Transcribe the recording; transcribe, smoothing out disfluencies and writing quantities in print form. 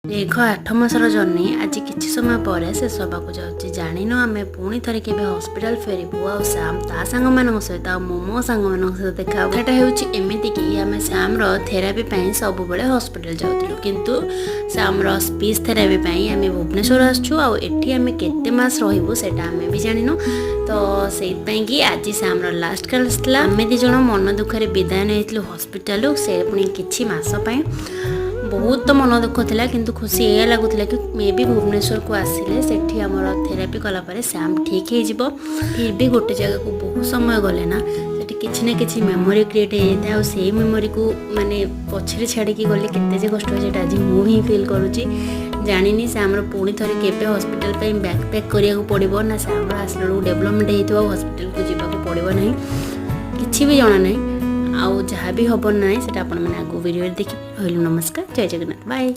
दीर्घ 8 मासर जर्नी आज किसी समय पर शेष होगा जाऊँगी जान आम पुणी थे के हस्पिटाल फेरबू आ श्याम ता सांग मान सहित मो सांग मान सहित देखा यहाँ होमती कि आम श्याम थेरापी सब हस्पिटाल जाऊँ किंतु श्याम स्पीच थेरापी आम भुवनेश्वर आसुँ आम केते मास रही से भी जान तो से आज श्याम लास्ट क्लास था आम दिज मन दुखरे विदाय नहीं हस्पिटाल से पुणी कि मसपाई बहुत तो मन दुख था किंतु खुशी ये लगुला कि मे भी भुवनेश्वर को आसिले सेठी आमर थेरापी कलापर श्याम ठीक हो फिर भी गोटे जगह को बहुत समय गले ना सेठी किसी ना किसी मेमोरी क्रिएट हो जाता है से मेमोरी को माने पछरे छाड़ी गले केते कष्ट हो आज मुझे फिल करुँची जानी से आमर पुणी थे के हस्पिटाल बैकपैक करने पड़ो ना से आमर आसला बेलू डेभलपमेंट हो हस्पिटाल को जावाक पड़ो ना कि भी जना ना आउ जहाँ भी हम ना से आप वीडियो देखिए। रही नमस्कार, जय जगन्नाथ, बाय।